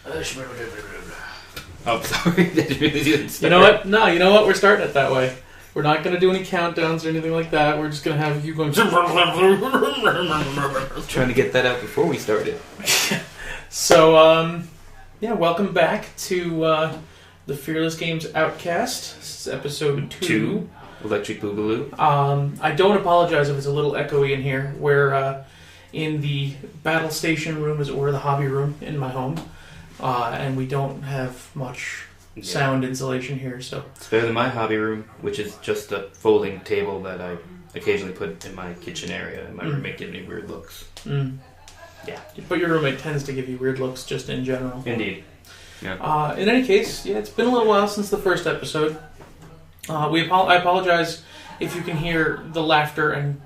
Oh, sorry. You know what? No, you know what? We're starting it that way. We're not going to do any countdowns or anything like that. We're just going to have you going... Trying to get that out before we started. So, welcome back to the Fearless Games Outcast. This is episode 2. Electric Boogaloo. I don't apologize if it's a little echoey in here. We're in the battle station room, as it were, the hobby room in my home. And we don't have much sound insulation here, so... It's better than my hobby room, which is just a folding table that I occasionally put in my kitchen area, and my roommate gives me weird looks. Yeah. But your roommate tends to give you weird looks just in general. Indeed. Yeah. In any case, it's been a little while since the first episode. I apologize if you can hear the laughter and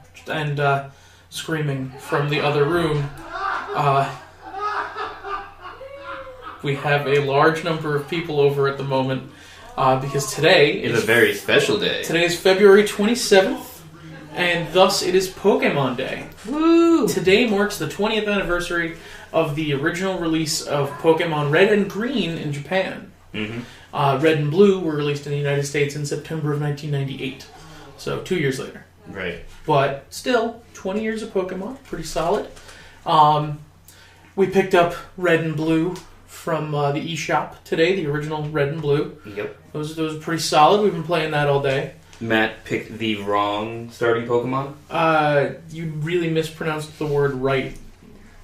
screaming from the other room. We have a large number of people over at the moment because today is a very special day. Today is February 27th, and thus it is Pokemon Day. Woo! Today marks the 20th anniversary of the original release of Pokemon Red and Green in Japan. Mm-hmm. Red and Blue were released in the United States in September of 1998, so 2 years later. Right. But still, 20 years of Pokemon, pretty solid. We picked up Red and Blue from the eShop today, the original Red and Blue. Yep. Those are pretty solid. We've been playing that all day. Matt picked the wrong starting Pokemon? You really mispronounced the word right.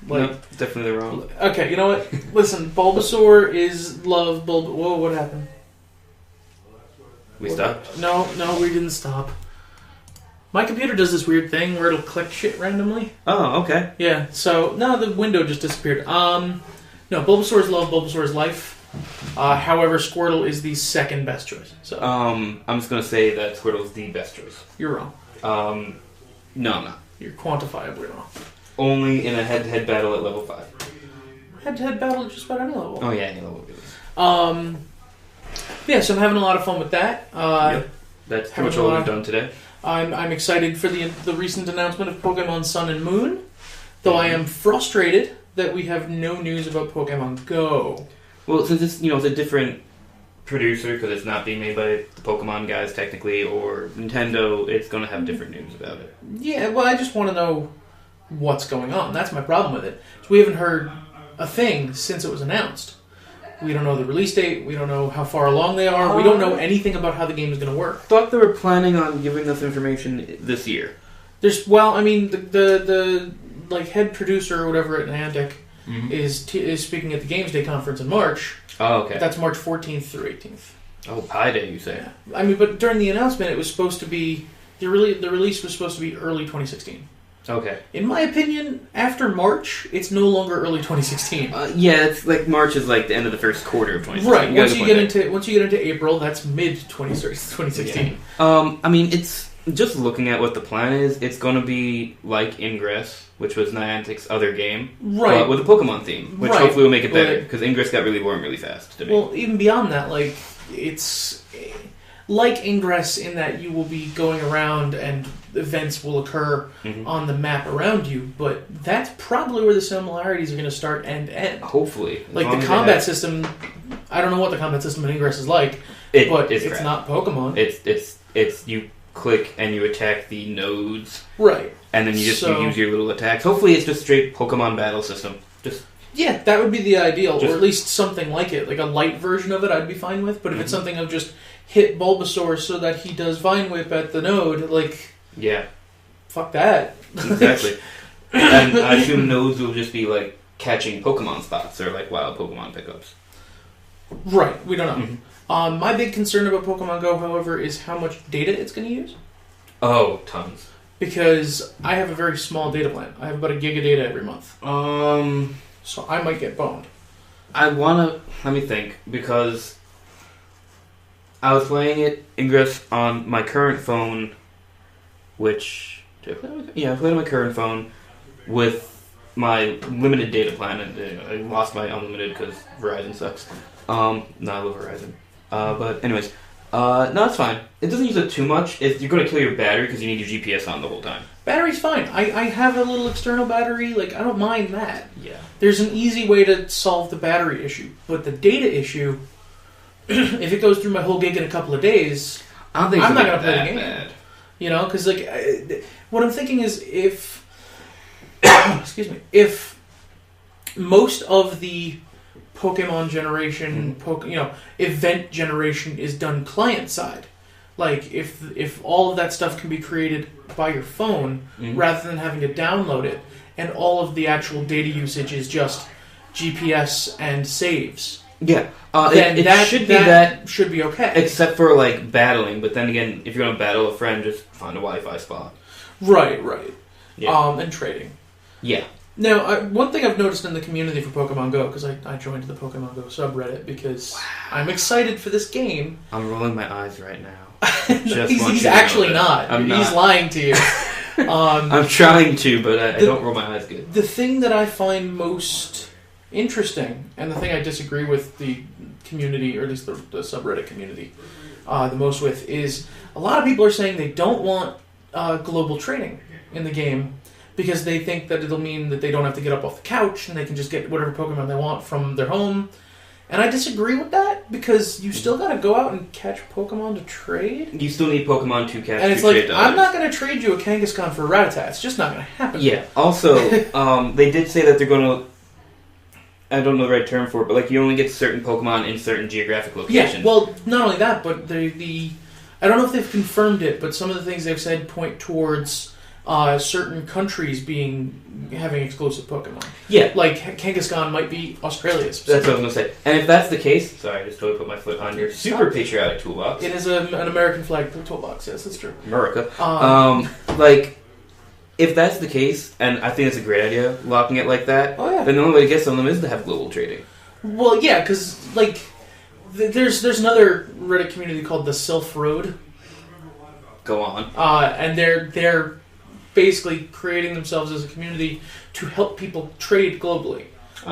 No, definitely wrong. Okay, you know what? Listen, Bulbasaur is love. Whoa, what happened? We stopped? No, we didn't stop. My computer does this weird thing where it'll click shit randomly. Oh, okay. Yeah, so, no, the window just disappeared. No, Bulbasaur is love, Bulbasaur is life. However, Squirtle is the second best choice. So, I'm just going to say that Squirtle is the best choice. You're wrong. No, I'm not. You're quantifiably wrong. Only in a head-to-head battle at level 5. Head-to-head battle at just about any level. Oh, yeah, any level. Yeah, so I'm having a lot of fun with that. Yep. That's pretty much all we've done today. I'm excited for the recent announcement of Pokemon Sun and Moon, though I am frustrated that we have no news about Pokemon Go. Well, since it's a different producer, because it's not being made by the Pokemon guys technically, or Nintendo, it's going to have different news about it. Yeah, well, I just want to know what's going on. That's my problem with it. So we haven't heard a thing since it was announced. We don't know the release date. We don't know how far along they are. We don't know anything about how the game is going to work. I thought they were planning on giving us information this year. The head producer or whatever at Niantic is speaking at the Games Day conference in March. Oh, okay. That's March 14th through 18th. Oh, Pi Day, you say? Yeah. But during the announcement, it was supposed to be the release was supposed to be early 2016. Okay. In my opinion, after March, it's no longer early 2016. Yeah, it's like March is like the end of the first quarter of 2016. Right. Once you get into April, that's mid 2016. Yeah. It's just looking at what the plan is. It's going to be like Ingress, which was Niantic's other game, right? But with a Pokemon theme, which hopefully will make it better because Ingress got really boring really fast to me. Well, even beyond that, it's like Ingress in that you will be going around and events will occur on the map around you, but that's probably where the similarities are going to start and end. Hopefully. Like the combat system, I don't know what the combat system in Ingress is like, but it's not Pokemon. It's you click and you attack the nodes. Right. And then you use your little attacks. Hopefully it's just straight Pokemon battle system. Yeah, that would be the ideal, or at least something like it. Like a light version of it I'd be fine with, but if it's something of just hit Bulbasaur so that he does Vine Whip at the node, yeah, fuck that. Exactly. And I assume nodes will just be catching Pokemon spots or wild Pokemon pickups. Right, we don't know. My big concern about Pokemon Go, however, is how much data it's going to use. Oh, tons. Because I have a very small data plan. I have about a gig of data every month. So I might get boned. Let me think, because I was playing it, Ingress, on my current phone, which... I played on my current phone with my limited data plan, and I lost my unlimited because Verizon sucks. No, I love Verizon. But anyways, no, it's fine. It doesn't use it too much. You're going to kill your battery because you need your GPS on the whole time. Battery's fine. I have a little external battery. Like, I don't mind that. Yeah. There's an easy way to solve the battery issue. But the data issue, if it goes through my whole gig in a couple of days, I don't think I'm not going to play that the game. bad. You know, because, like, what I'm thinking is if... excuse me. If most of the Pokemon generation, event generation is done client-side, like, if all of that stuff can be created by your phone rather than having to download it, and all of the actual data usage is just GPS and saves. Yeah. Then it should be that. Should be okay. Except for, like, battling. But then again, if you're going to battle a friend, just find a Wi-Fi spot. Right. Yeah. And trading. Yeah. Now, one thing I've noticed in the community for Pokemon Go, because I joined the Pokemon Go subreddit because I'm excited for this game. I'm rolling my eyes right now. He's actually not. He's lying to you. I'm trying to, but I don't roll my eyes good. The thing that I find most interesting, and the thing I disagree with the community, or at least the subreddit community, the most with, is a lot of people are saying they don't want global trading in the game because they think that it'll mean that they don't have to get up off the couch and they can just get whatever Pokemon they want from their home. And I disagree with that because you still got to go out and catch Pokemon to trade. You still need Pokemon to catch. And it's like, I'm not going to trade you a Kangaskhan for a Rattata. It's just not going to happen. Yeah. Also, they did say that they're going to. I don't know the right term for it, but like you only get certain Pokemon in certain geographic locations. Yeah. Well, not only that, but the I don't know if they've confirmed it, but some of the things they've said point towards certain countries having exclusive Pokemon. Yeah. Like, Kangaskhan might be Australia's. That's what I was going to say. And if that's the case... Sorry, I just totally put my foot on your super patriotic toolbox. It is an American flag toolbox, yes, that's true. America. If that's the case, and I think it's a great idea, locking it like that, then the only way to get some of them is to have global trading. Well, yeah, because, like, there's another Reddit community called the Sylph Road. Go on. And they're basically creating themselves as a community to help people trade globally.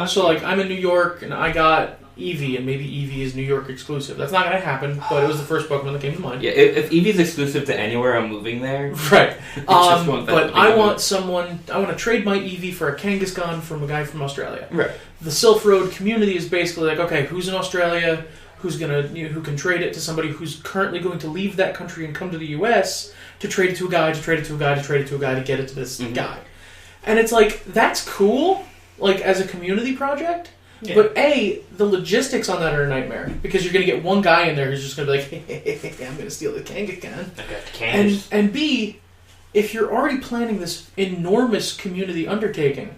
So, like, I'm in New York, and I got Eevee, and maybe Eevee is New York exclusive. That's not going to happen, but it was the first Pokemon that came to mind. Yeah, if Eevee's exclusive to anywhere, I'm moving there. Right. But I want to trade my Eevee for a Kangaskhan from a guy from Australia. Right. The Sylph Road community is basically like, okay, who's in Australia? Who can trade it to somebody who's currently going to leave that country and come to the U.S. to trade it to a guy, to trade it to a guy, to trade it to a guy, to get it to this guy. And it's like, that's cool, like, as a community project. Yeah. But A, the logistics on that are a nightmare. Because you're going to get one guy in there who's just going to be like, hey, I'm going to steal the Kangaskhan. And B, if you're already planning this enormous community undertaking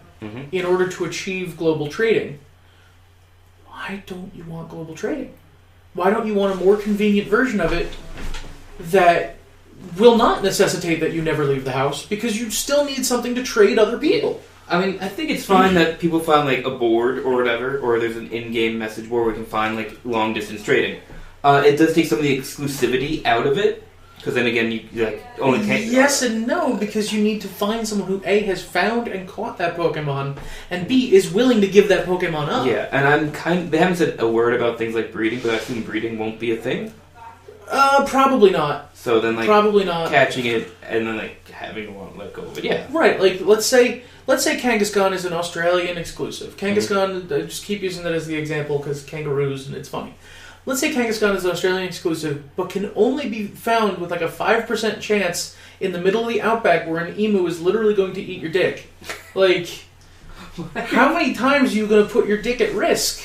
in order to achieve global trading, why don't you want global trading? Why don't you want a more convenient version of it that will not necessitate that you never leave the house, because you still need something to trade other people? I mean, I think it's fine that people find, like, a board or whatever, or there's an in-game message board where we can find, like, long-distance trading. It does take some of the exclusivity out of it, because then again, you, like, only can't... Yes and no, because you need to find someone who, A, has found and caught that Pokemon, and B, is willing to give that Pokemon up. Yeah, and they haven't said a word about things like breeding, but I assume breeding won't be a thing. Probably not. So then, like, probably not. Catching it, and then, like, having to want to let go of it, yeah. Right, like, let's say Kangaskhan is an Australian exclusive. Kangaskhan, just keep using that as the example, because kangaroos, and it's funny. Let's say Kangaskhan is an Australian exclusive, but can only be found with like a 5% chance in the middle of the outback where an emu is literally going to eat your dick. Like, how many times are you going to put your dick at risk?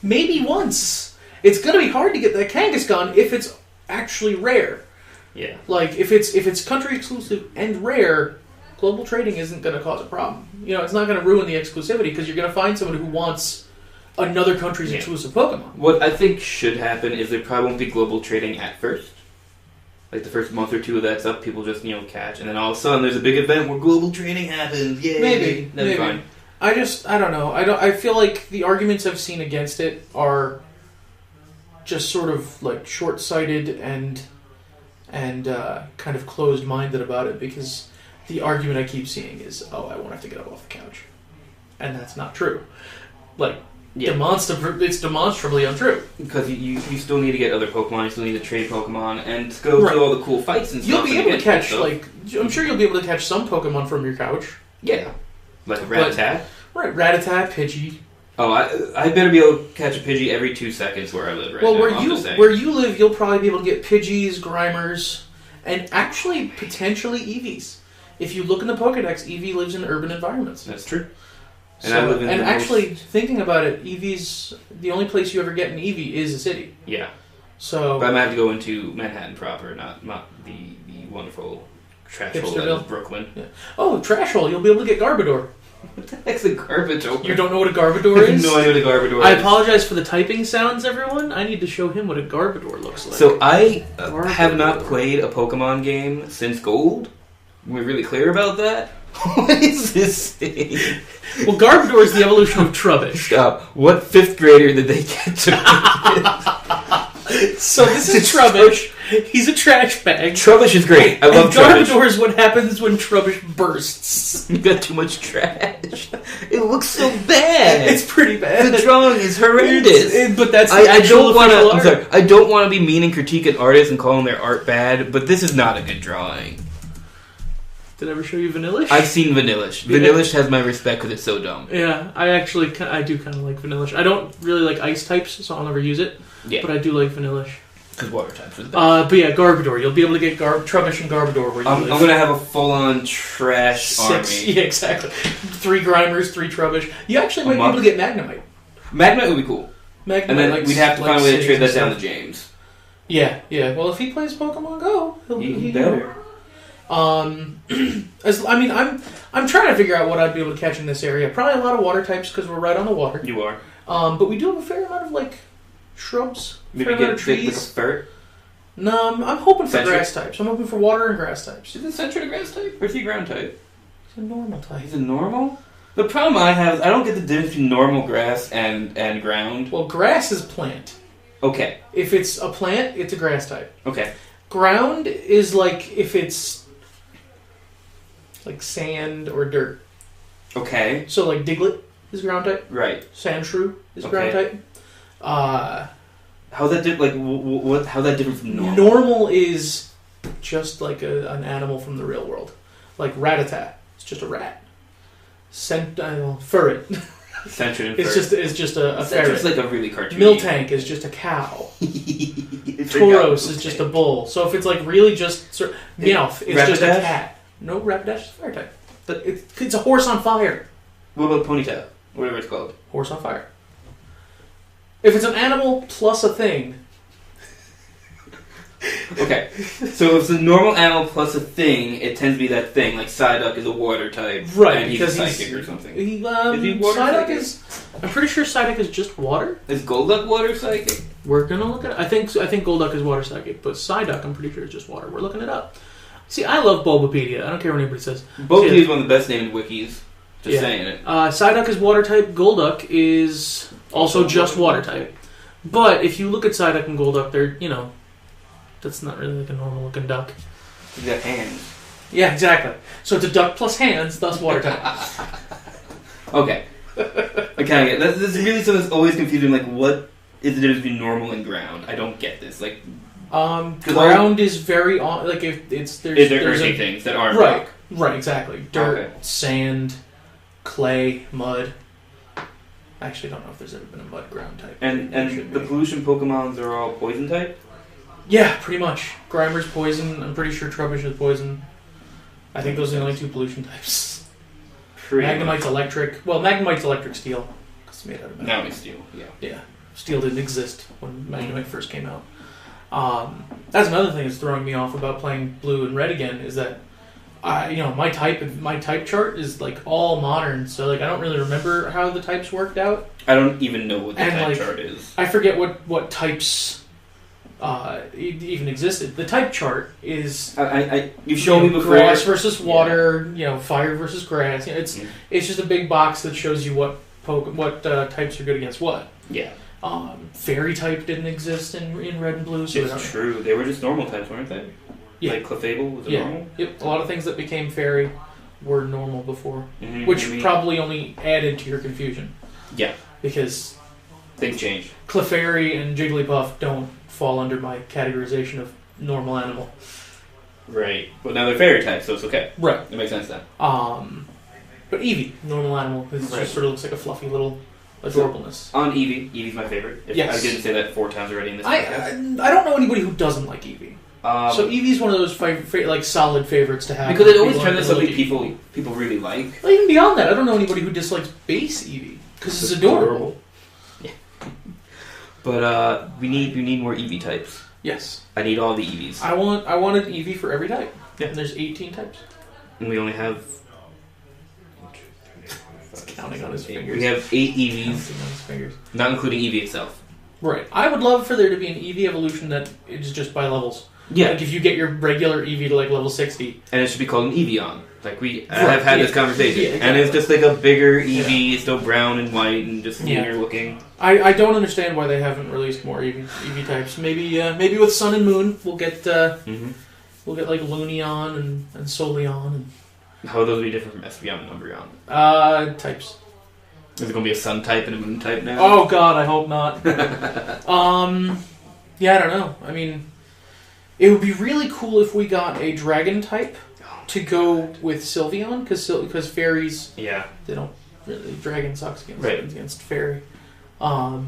Maybe once. It's going to be hard to get that Kangaskhan if it's actually rare. Yeah. Like, if it's country exclusive and rare, global trading isn't going to cause a problem. You know, it's not going to ruin the exclusivity, because you're going to find someone who wants another country's exclusive Pokemon. What I think should happen is there probably won't be global trading at first. Like the first month or two of that's up, people just, catch, and then all of a sudden there's a big event where global trading happens. Yay! Maybe. Fine. I don't know. I feel like the arguments I've seen against it are just sort of like short-sighted and kind of closed-minded about it, because the argument I keep seeing is, I won't have to get up off the couch. And that's not true. Like, it's demonstrably untrue. Because you still need to get other Pokemon, you still need to trade Pokemon, and to go through all the cool fights and stuff. You'll be able to catch, I'm sure you'll be able to catch some Pokemon from your couch. Yeah. Like a Rattata? Right, Rattata, Pidgey. Oh, I better be able to catch a Pidgey every 2 seconds where I live right now. Well, where you live, you'll probably be able to get Pidgeys, Grimers, and actually, potentially, Eevees. If you look in the Pokedex, Eevee lives in urban environments. That's true. And thinking about it, Eevee's the only place you ever get an Eevee is a city. Yeah. So, but I'm going to have to go into Manhattan proper, not the wonderful trash hole that is Brooklyn. Yeah. Oh, trash hole! You'll be able to get Garbodor. What the heck's a Garbodor? You don't know what a Garbodor is? I have no idea what a Garbodor is. I apologize for the typing sounds, everyone. I need to show him what a Garbodor looks like. So I have not played a Pokemon game since Gold. We're really clear about that? What is this thing? Well, Garbodor is the evolution of Trubbish. Stop. What 5th grader did they get to So this is Trubbish. He's a trash bag. Trubbish is great. I love Trubbish. Garbodor is what happens when Trubbish bursts. You got too much trash. It looks so bad. It's pretty bad. The drawing is horrendous. But that's the actual official art. I'm sorry. I don't want to be mean and critique an artist and call them their art bad, but this is not a good drawing. Did I ever show you Vanillish? I've seen Vanillish. Yeah. Vanillish has my respect because it's so dumb. Yeah, I do kind of like Vanillish. I don't really like ice types, so I'll never use it. Yeah. But I do like Vanillish. Because water types are the best. But yeah, Garbodor. You'll be able to get Trubbish and Garbodor where you live. I'm going to have a full-on trash army. Yeah, exactly. 3 Grimers, 3 Trubbish. You actually might be able to get Magnemite. Magnemite would be cool. Magnemite, and then we'd have to find a way to trade that down to James. Yeah. Well, if he plays Pokemon Go, he better. I'm trying to figure out what I'd be able to catch in this area. Probably a lot of water types because we're right on the water. You are. But we do have a fair amount of shrubs. Maybe get trees. Like a ferret. No, I'm hoping for grass types. I'm hoping for water and grass types. Is it Sentry a grass type or is he a ground type? He's a normal type. He's a normal. The problem I have is I don't get the difference between normal grass and ground. Well, grass is plant. Okay. If it's a plant, it's a grass type. Okay. Ground is if it's like sand or dirt. Okay. So Diglett is ground type. Right. Sandshrew is ground type. How's that how's that different from normal? Normal is just like an animal from the real world. Like Rattata. It's just a rat. Ferret. Sentient It's just a ferret. It's like a really cartoony. Miltank is just a cow. Tauros is just a bull. So if it's really just Meowth, it's Rapidash? just a cat. No, Rapidash is a fire type. But it's a horse on fire. What about Ponytail? Whatever it's called. Horse on fire. If it's an animal plus a thing. Okay, so if it's a normal animal plus a thing, it tends to be that thing. Like Psyduck is a water type, right? And he's a psychic or something. Is he water Psyduck psychic? I'm pretty sure Psyduck is just water. Is Golduck water psychic? We're gonna look at it. I think Golduck is water psychic, but Psyduck I'm pretty sure is just water. We're looking it up. See, I love Bulbapedia. I don't care what anybody says. Bulbapedia is one of the best named wikis. Just saying it. Psyduck is water type. Golduck is also just water type. But if you look at Psyduck and Golduck, they're that's not really like a normal looking duck. You got hands. Yeah, exactly. So it's a duck plus hands, thus water type. Okay. I kind of get that. This is really something that's always confusing. Like, what is the difference between normal and ground? I don't get this. Ground is very if it's there's earthy things that aren't rock. Rock. Right, exactly. Dirt, sand, clay, mud. I actually don't know if there's ever been a mud ground type. And the pollution Pokemons are all poison type? Yeah, pretty much. Grimer's poison. I'm pretty sure Trubbish is poison. I think those are the only 2 pollution types. Magnemite's electric. Well, Magnemite's electric steel. It's made out of metal. Now it's steel, yeah. Yeah. Steel didn't exist when Magnemite first came out. That's another thing that's throwing me off about playing blue and red again is that my type chart is all modern, so I don't really remember how the types worked out. I don't even know what the type chart is. I forget what types even existed. The type chart is you showed me before grass versus water, fire versus grass. It's just a big box that shows you what types are good against what. Yeah. Fairy type didn't exist in red and blue. So it's true. They were just normal types, weren't they? Yeah. Like Clefable was normal? Yep. A lot of things that became fairy were normal before. Mm-hmm. Which probably only added to your confusion. Yeah. Because Big change. Clefairy and Jigglypuff don't fall under my categorization of normal animal. Right. But now they're fairy types, so it's okay. Right. It makes sense then. But Eevee, normal animal, it just sort of looks like a fluffy little adorableness. So, on Eevee, Eevee's my favorite. Yes. I didn't say that 4 times already in this podcast. I don't know anybody who doesn't like Eevee. So Eevee's one of those like solid favorites to have. Because it always turns out something people really like. Well, even beyond that, I don't know anybody who dislikes base Eevee. Because it's adorable. Yeah. But we need more Eevee types. Yes. I need all the Eevees. I want an Eevee for every type. Yeah. And there's 18 types. And we only have... He's counting on his fingers. We have 8 Eevees. Counting on his fingers. Not including Eevee itself. Right. I would love for there to be an Eevee evolution that is just by levels. Yeah. Like if you get your regular Eevee to like level 60. And it should be called an Eeveon. Like have had this conversation. Yeah, exactly. And it's just like a bigger Eevee, it's still brown and white and just skinnier looking. I don't understand why they haven't released more Eevee types. Maybe with Sun and Moon we'll get we'll get like Luneon and Soleon and how would those be different from Espeon and Umbreon? Types. Is it gonna be a sun type and a moon type now? Oh god, I hope not. Yeah, I don't know. I mean, it would be really cool if we got a dragon type to go with Sylveon, because fairies, they don't really. Dragon sucks against fairy. So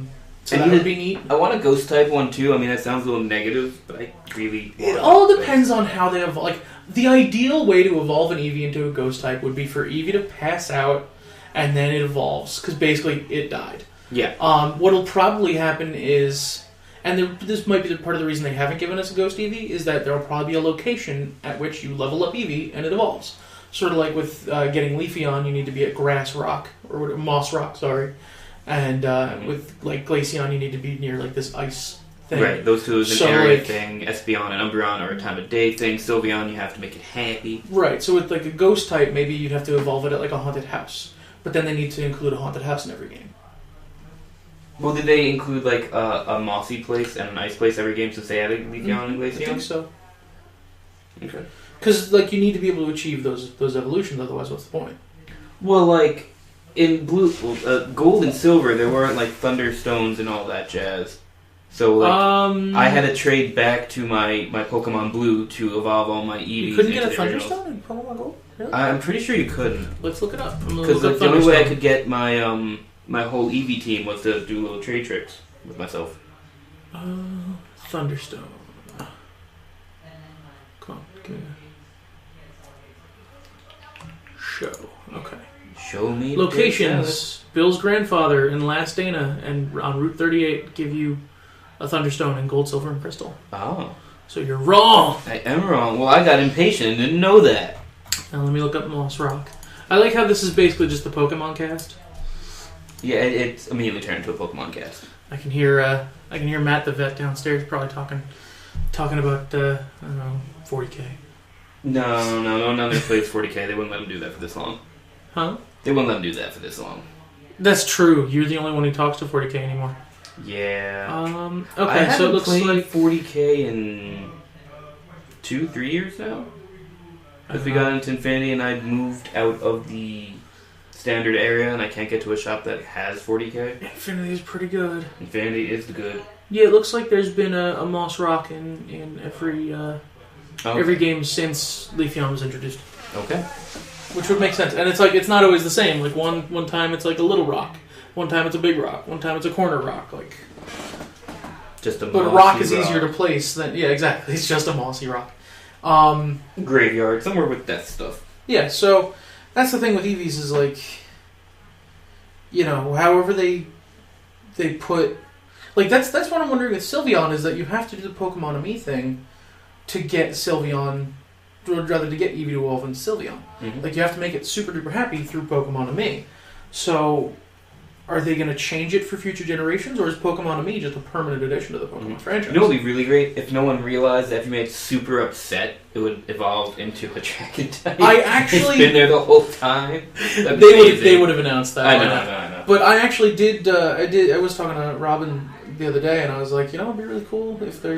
that would be neat. I want a ghost type one too. I mean, that sounds a little negative, but I really. It all depends on how they evolve. Like the ideal way to evolve an Eevee into a ghost type would be for Eevee to pass out, and then it evolves because basically it died. Yeah. What'll probably happen is. And this might be part of the reason they haven't given us a Ghost Eevee, is that there will probably be a location at which you level up Eevee and it evolves. Sort of like with getting Leafeon, you need to be at Grass Rock, or Moss Rock, sorry. And with like Glaceon, you need to be near like this ice thing. Right, those two is an area thing. Espeon and Umbreon are a time of day thing. Sylveon, you have to make it happy. Right, so with like a Ghost type, maybe you'd have to evolve it at like a haunted house. But then they need to include a haunted house in every game. Well, did they include like a mossy place and an ice place every game since they added Leafeon and Glaceon? I think so. Okay. Because like you need to be able to achieve those evolutions, otherwise what's the point? Well, like in gold and silver, there weren't like thunderstones and all that jazz. So like, I had to trade back to my Pokemon Blue to evolve all my Eevees. You couldn't get a Thunderstone in Pokemon Gold? Really? I'm pretty sure you couldn't. Let's look it up. Because the only way I could get my my whole Eevee team was to do little trade tricks with myself. Thunderstone. Come on, give me a show. Okay. Show me locations. Bill's grandfather in Last Dana and on Route 38 give you a Thunderstone in gold, silver, and crystal. Oh. So you're wrong. I am wrong. Well, I got impatient and didn't know that. Now let me look up Moss Rock. I like how this is basically just the Pokemon cast. Yeah, it's immediately turned into a Pokemon cast. I can hear Matt the vet downstairs probably talking about I don't know, 40K. No, none of their plays 40K. They wouldn't let him do that for this long. Huh? They wouldn't let him do that for this long. That's true. You're the only one who talks to 40K anymore. Yeah. Okay, so it looks played like 40K in 2-3 years now. Because we got into Infinity and I'd moved out of the standard area and I can't get to a shop that has 40K. Infinity is pretty good. Infinity is good. Yeah, it looks like there's been a Moss Rock in every game since Leafeon was introduced. Okay. Which would make sense. And it's like it's not always the same. Like one time it's like a little rock. One time it's a big rock. One time it's a corner rock. Like just a but a rock is easier to place than exactly. It's just a mossy rock. Graveyard, somewhere with death stuff. Yeah, so that's the thing with Eevees is like, however they put, like that's what I'm wondering with Sylveon is that you have to do the Pokemon-Ame thing to get Sylveon, or rather to get Eevee to evolve into Sylveon. Mm-hmm. Like you have to make it super duper happy through Pokemon-Ame. So are they going to change it for future generations, or is Pokemon-Ame just a permanent addition to the Pokemon franchise? You know what would be really great? If no one realized that if you made it super upset, it would evolve into a dragon type. It's been there the whole time. They would have announced that. I know. But I actually did. I was talking to Robin the other day, and I was like, it'd be really cool if there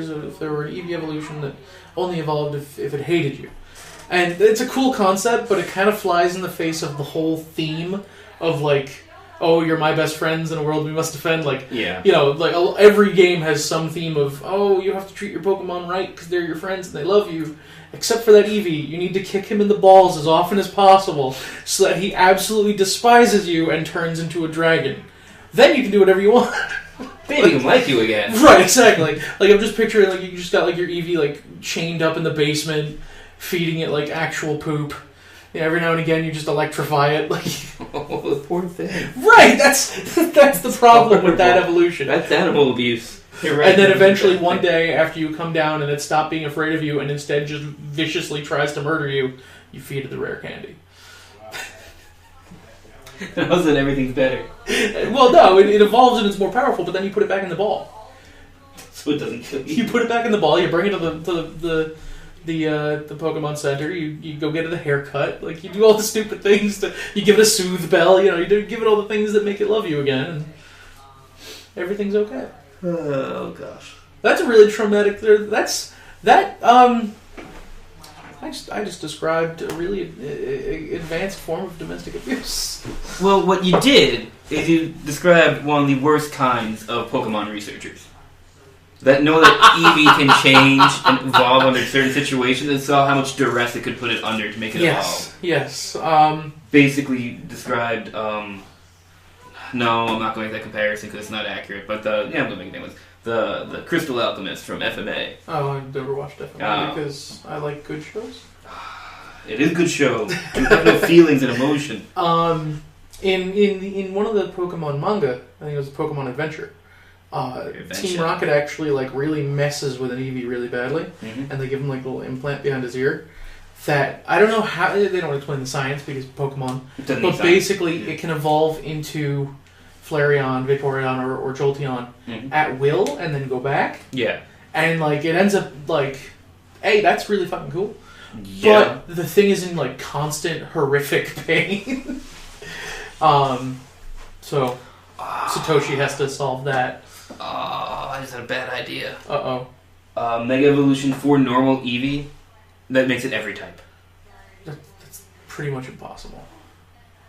were an Eevee evolution that only evolved if it hated you. And it's a cool concept, but it kind of flies in the face of the whole theme of like oh, you're my best friends in a world we must defend. Like, Yeah. you know, like every game has some theme of, oh, you have to treat your Pokemon right because they're your friends and they love you. Except for that Eevee, you need to kick him in the balls as often as possible so that he absolutely despises you and turns into a dragon. Then you can do whatever you want. Maybe he can like you again. Right, exactly. Like, I'm just picturing, like, you just got, like, your Eevee, like, chained up in the basement, feeding it, like, actual poop. Yeah, every now and again, you just electrify it. Like, Oh, the poor thing. right, that's the problem with that evolution. That's animal abuse. You're right. And then eventually, one day, after you come down and it stopped being afraid of you and instead just viciously tries to murder you, you feed it the rare candy. And all of a sudden, everything's better. Well, no, it evolves and it's more powerful, but then you put it back in the ball. So it doesn't kill you. You put it back in the ball, you bring it to the Pokemon Center, you go get it a haircut, like, you do all the stupid things, you give it a soothe bell, you know, you give it all the things that make it love you again, and everything's okay. Oh, gosh. That's a really traumatic, I just described a really advanced form of domestic abuse. Well, what you did is you described one of the worst kinds of Pokemon researchers. That know that Eevee can change and evolve under certain situations and saw how much duress it could put it under to make it evolve. Yes. Basically described, no, I'm not going to make that comparison because it's not accurate, but I'm going to make it anyways. The Crystal Alchemist from FMA. Oh, I've never watched FMA because I like good shows. It is a good show. You have no feelings and emotion. In one of the Pokemon manga, I think it was Pokemon Adventure, Team Rocket actually like really messes with an Eevee really badly, and they give him like a little implant behind his ear. That I don't know how they don't explain the science because Pokemon, but basically it can evolve into Flareon, Vaporeon, or Jolteon at will, and then go back. Yeah, and like it ends up like, hey, that's really fucking cool. Yeah. But the thing is in like constant horrific pain. So Satoshi has to solve that. Oh, I just had a bad idea. Uh-oh. Mega Evolution for normal Eevee, that makes it every type. That's pretty much impossible.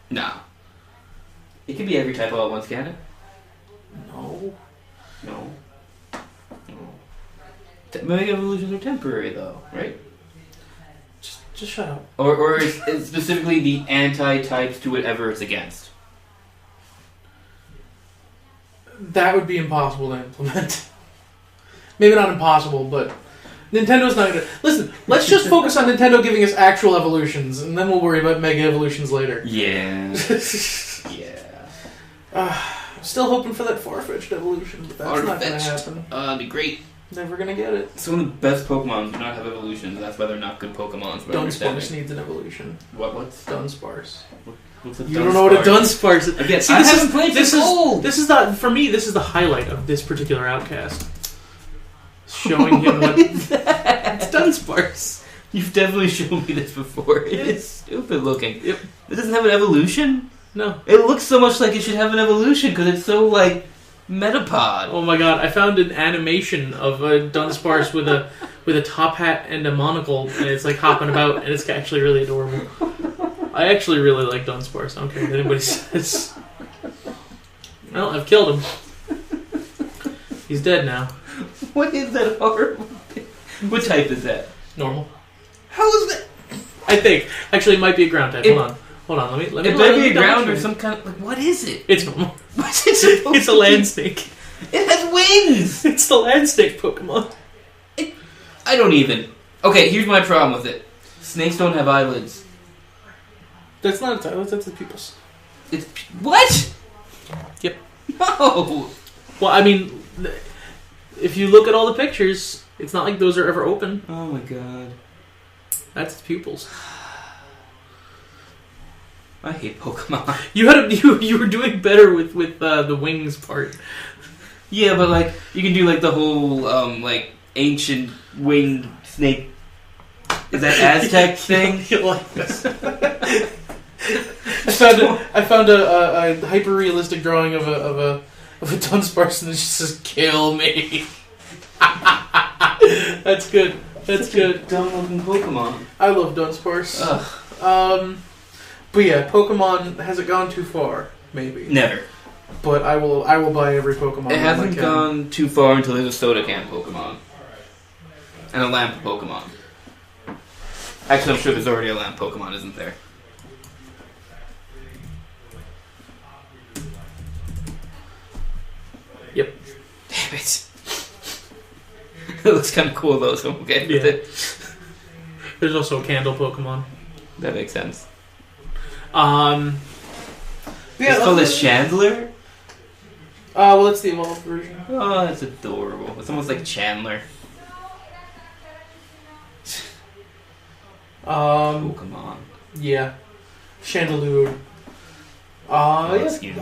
Nah. It can be every type all at once, can it? No. Mega Evolutions are temporary, though, right? Just shut up. Or is specifically the anti-types to whatever it's against? That would be impossible to implement. Maybe not impossible, but Nintendo's not gonna... Listen, let's just focus on Nintendo giving us actual evolutions, and then we'll worry about Mega Evolutions later. Yeah. Yeah. I'm still hoping for that far-fetched evolution, but that's not gonna happen. It'd be great. Never gonna get it. Some of the best Pokemon do not have evolutions, that's why they're not good Pokemon. Dunsparce needs an evolution. What's Dunsparce? What's a You don't know what a Dunsparce is. Again, I haven't played this old. This is not, for me, this is the highlight of this particular Outcast. Showing him what... What is that? It's Dunsparce. You've definitely shown me this before. It is stupid looking. Yep. It doesn't have an evolution? No. It looks so much like it should have an evolution because it's so, like, Metapod. Oh my god, I found an animation of a Dunsparce with a top hat and a monocle, and it's like hopping about, and it's actually really adorable. I actually really like Dunsparce. I don't care what anybody says. Well, I've killed him. He's dead now. What is that horrible thing? What type is that? Normal. How is that? I think. Actually, it might be a ground type. Hold on. Let me. It might be a ground or some kind of... Like, what is it? It's normal. What's it supposed It's a land snake. It has wings! It's the land snake Pokemon. I don't even... Okay, here's my problem with it. Snakes don't have eyelids. That's not its eyelids, that's the pupils. It's... What? Yep. No! Well, I mean, if you look at all the pictures, it's not like those are ever open. Oh my god. That's its pupils. I hate Pokemon. You were doing better with the wings part. Yeah, but like you can do like the whole like ancient winged snake. Is that Aztec thing? You like this. I found a hyper realistic drawing of a Dunsparce, and it just says "Kill me." That's good. That's good. Dumb looking Pokemon. I love Dunsparce. Ugh. But yeah, Pokemon, has it gone too far? maybe. Never. But I will buy every Pokemon. It hasn't gone too far until there's a soda can Pokemon. And a lamp Pokemon. Actually, I'm sure there's already a lamp Pokemon, isn't there? Yep. Damn it. It looks kind of cool though, so I'm okay with it. There's also a candle Pokemon. That makes sense. Yeah, it's called a Chandler? Well, that's the evolved version. Oh, that's adorable. It's almost like Chandler. Pokemon. Yeah. Chandelure. Excuse me.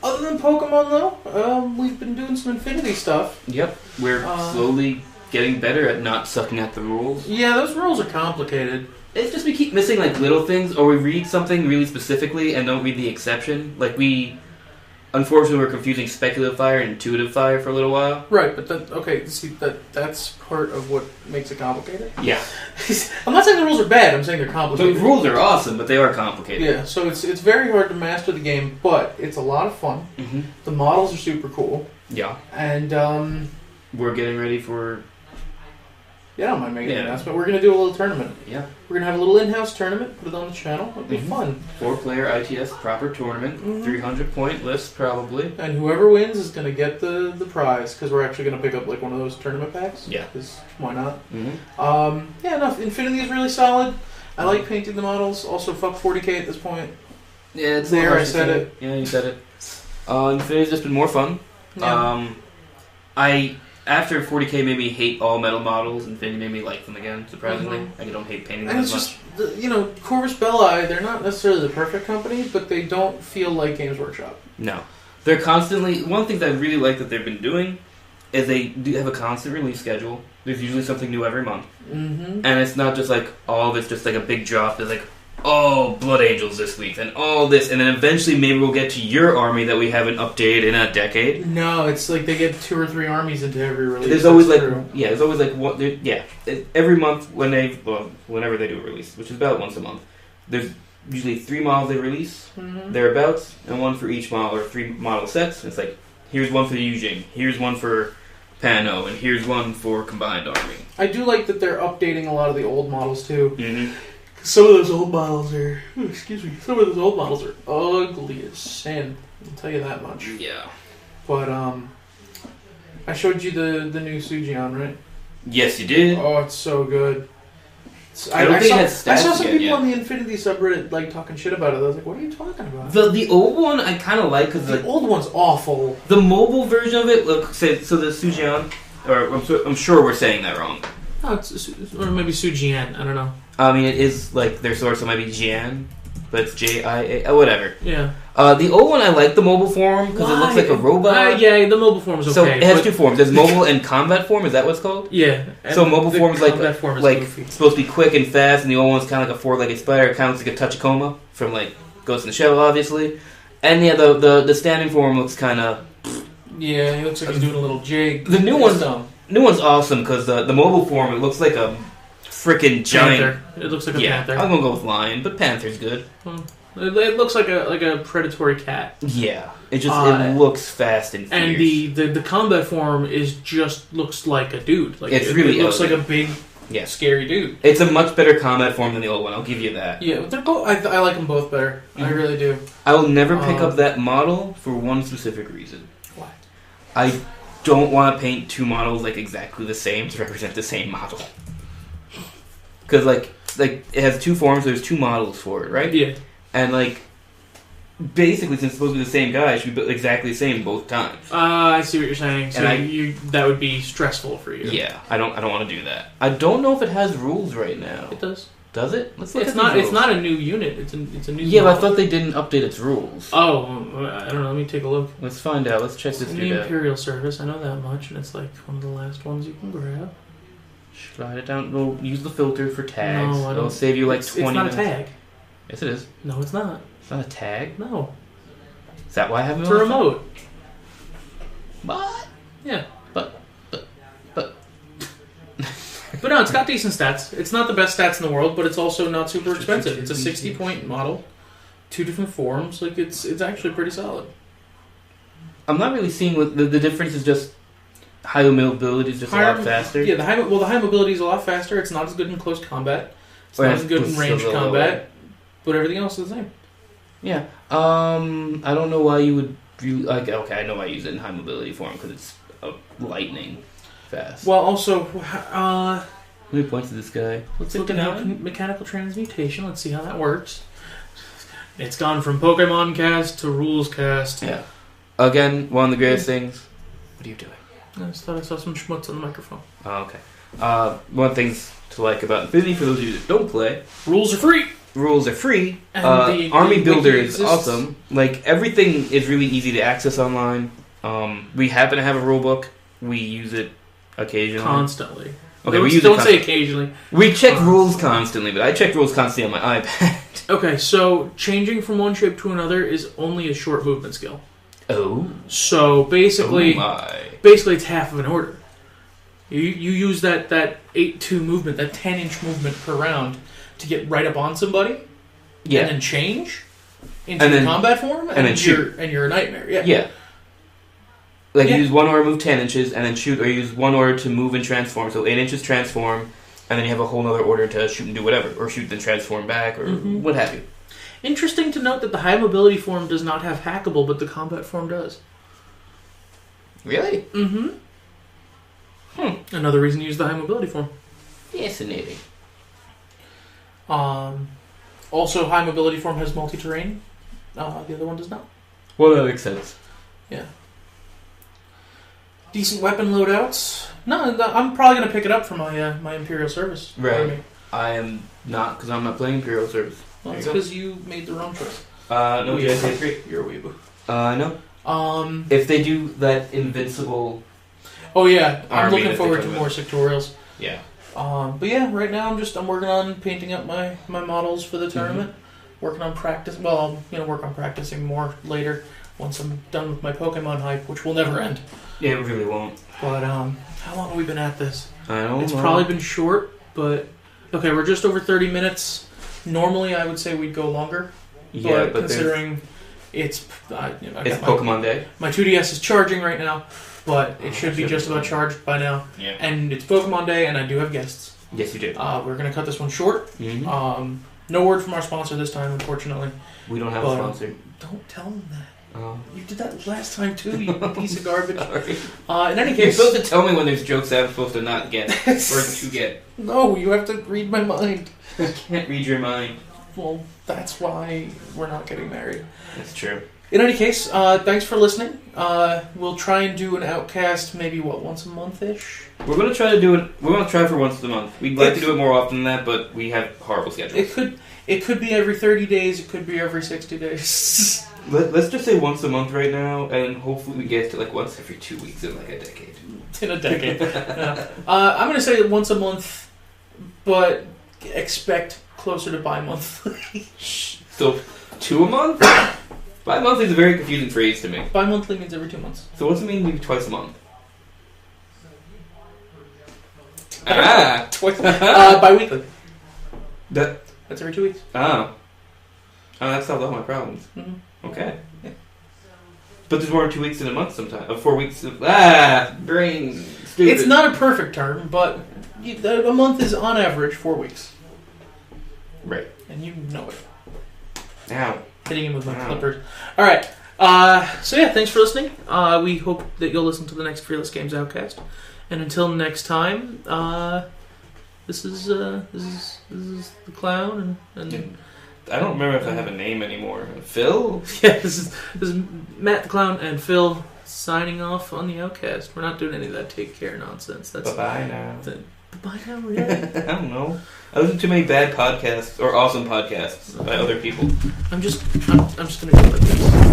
Other than Pokemon, though, we've been doing some Infinity stuff. Yep. We're slowly getting better at not sucking at the rules. Yeah, those rules are complicated. It's just we keep missing, like, little things, or we read something really specifically and don't read the exception. Like, unfortunately, we're confusing speculative fire and intuitive fire for a little while. Right, but that's part of what makes it complicated. Yeah. I'm not saying the rules are bad, I'm saying they're complicated. The rules are awesome, but they are complicated. Yeah, so it's very hard to master the game, but it's a lot of fun. Mm-hmm. The models are super cool. Yeah. And, we're getting ready for... Yeah, I don't mind making an announcement. We're going to do a little tournament. Yeah. We're going to have a little in-house tournament, put it on the channel. It'll be fun. 4-player ITS proper tournament, 300-point list probably. And whoever wins is going to get the prize, because we're actually going to pick up like one of those tournament packs. Yeah. Because why not? Mm-hmm. Infinity is really solid. I like painting the models. Also, fuck 40k at this point. Yeah, it's there. I said it. Yeah, you said it. Infinity's just been more fun. Yeah. After 40k made me hate all metal models, Infinity made me like them again, surprisingly. I don't hate painting them as much. Corvus Belli, they're not necessarily the perfect company, but they don't feel like Games Workshop. No. They're constantly... One thing that I really like that they've been doing is they do have a constant release schedule. There's usually something new every month. Mm-hmm. And it's not just like, all of it's just like a big drop. There's like, oh, Blood Angels this week, and all this, and then eventually maybe we'll get to your army that we haven't updated in a decade. No, it's like they get 2 or 3 armies into every release. There's always what, every month whenever they do a release, which is about once a month, there's usually 3 models they release, thereabouts, and one for each model, or 3 model sets. It's like, here's one for the Yujing, here's one for Pano, and here's one for Combined Army. I do like that they're updating a lot of the old models too. Mm-hmm. Some of those old models are... Some of those old models are ugly as sin. I'll tell you that much. Yeah. But, I showed you the new Sujion, right? Yes, you did. Oh, it's so good. I saw some people on the Infinity subreddit, like, talking shit about it. I was like, what are you talking about? The old one I kind of like, because... The old one's awful. The mobile version of it, so the Sujion... Or, I'm sure we're saying that wrong. Oh, or maybe Sujian, I don't know. I mean, it is like their source, so it might be Jian, but it's Jia, whatever. Yeah. The old one, I like the mobile form because it looks like a robot. Yeah, the mobile form is okay. So it has 2 forms. There's mobile and combat form. Is that what it's called? Yeah. So mobile form is supposed to be quick and fast, and the old one's kind of like a 4-legged spider. It kind of looks like a Tachikoma from like Ghost in the Shell, obviously. And yeah, the standing form looks kind of. Yeah, he looks like he's doing a little jig. The new one's awesome because the mobile form, it looks like a freaking giant. Panther. It looks like a panther. I'm gonna go with lion, but panther's good. It looks like a predatory cat. Yeah, it looks fast and fierce. And the combat form looks like a dude. Like it looks like a big, scary dude. It's a much better combat form than the old one. I'll give you that. Yeah, they're both. I like them both better. I really do. I will never pick up that model for one specific reason. What? I don't want to paint 2 models like exactly the same to represent the same model. Because like it has 2 forms, so there's 2 models for it, right? Yeah. And like basically, since it's supposed to be the same guy, it should be exactly the same both times. I see what you're saying. So that would be stressful for you. Yeah, I don't want to do that. I don't know if it has rules right now. It does. Does it? Let's look it's not. It's not a new unit. It's a new. Yeah, but I thought they didn't update its rules. Oh, I don't know. Let me take a look. Let's find out. Let's check this dude out. The Imperial Service. I know that much, and it's like one of the last ones you can grab. Slide it down. We'll use the filter for tags. No, I don't. It'll save you like 20 minutes. It's not a tag. Yes, it is. No, it's not. It's not a tag? No. Is that why I have it? It's a remote. What? Yeah. But no, it's got decent stats. It's not the best stats in the world, but it's also not super expensive. It's a 60-point model. 2 different forms. Like it's actually pretty solid. I'm not really seeing what the difference is. Just high mobility is just a lot faster. Yeah, the high mobility is a lot faster. It's not as good in close combat. It's not as good in range combat, but everything else is the same. Yeah. I don't know why you would okay, I know why I use it in high mobility form because it's lightning fast. Well, also, how many points to this guy? Let's look at mechanical transmutation. Let's see how that works. It's gone from Pokemon cast to rules cast. Yeah. Again, one of the greatest things. What are you doing? I just thought I saw some schmutz on the microphone. Oh, okay. One of the things to like about Infinity, for those of you that don't play, rules are free. Rules are free. And Army Builder is awesome. Like, everything is really easy to access online. We happen to have a rule book. We use it occasionally. Constantly. Okay, we use it. Don't say occasionally. We check rules constantly, but I check rules constantly on my iPad. Okay, so changing from one shape to another is only a short movement skill. Oh. So basically, it's half of an order. You use that 8-2 movement, that 10-inch movement per round to get right up on somebody, and then change into the combat form, and then shoot, and you're a nightmare. Yeah. Yeah. Like, you use one order, move 10 inches, and then shoot, or you use one order to move and transform, so 8 inches transform, and then you have a whole other order to shoot and do whatever, or shoot then transform back, or what have you. Interesting to note that the high mobility form does not have hackable, but the combat form does. Really? Mm-hmm. Another reason to use the high mobility form. Fascinating. Also, high mobility form has multi-terrain. The other one does not. Well, that makes sense. Yeah. Decent weapon loadouts. No, I'm probably going to pick it up for my Imperial Service. Right. Army. I am not, because I'm not playing Imperial Service. Well, it's because you made the wrong choice. No, you guys agree. You're a weeaboo. No. If they do that invincible... Oh, yeah. I'm looking forward to more sectorials. Yeah. But yeah, right now I'm working on painting up my models for the tournament. Working on practice. Well, I'll work on practicing more later once I'm done with my Pokemon hype, which will never end. Yeah, it really won't. But how long have we been at this? I don't know. It's probably been short, but okay, we're just over 30 minutes. Normally, I would say we'd go longer. Yeah, but considering it's Pokemon Day. My 2DS is charging right now, but it should be just about charged by now. Yeah. And it's Pokemon Day, and I do have guests. Yes, you do. We're gonna cut this one short. No word from our sponsor this time, unfortunately. We don't have a sponsor. Don't tell them that. You did that last time too, you piece of garbage. Sorry. In any case, you're supposed to tell me when there's jokes that I'm supposed to not get or to get. No, you have to read my mind. I can't read your mind. Well, that's why we're not getting married. That's true. In any case, thanks for listening. We'll try and do an Outcast maybe once a month-ish. We're gonna try to do it. We're gonna try for once a month. We'd like to do it more often than that, but we have horrible schedules. It could be every 30 days. It could be every 60 days. Let's just say once a month right now, and hopefully we get to like once every 2 weeks in like a decade. In a decade. Yeah. I'm gonna say once a month, but expect closer to bi-monthly. So 2 a month? Bi-monthly is a very confusing phrase to me. Bi-monthly means every 2 months. So what's it mean maybe twice a month? Bi-weekly. That's every 2 weeks. Oh, that solved all my problems. Mm-hmm. Okay. Yeah. But there's more than 2 weeks in a month sometimes. 4 weeks. Brain. Stupid. It's not a perfect term, but a month is on average 4 weeks. Right. And you know it. Ow. Hitting him with my clippers. Alright. So yeah, thanks for listening. We hope that you'll listen to the next Fearless Games Outcast. And until next time, this is the clown and I don't remember if I have a name anymore. Phil? Yeah, this is Matt the Clown and Phil signing off on the Outcast. We're not doing any of that take care nonsense. That's bye-bye now. Bye-bye now, really? I don't know. I listen to too many bad podcasts or awesome podcasts by other people. I'm just gonna go like this.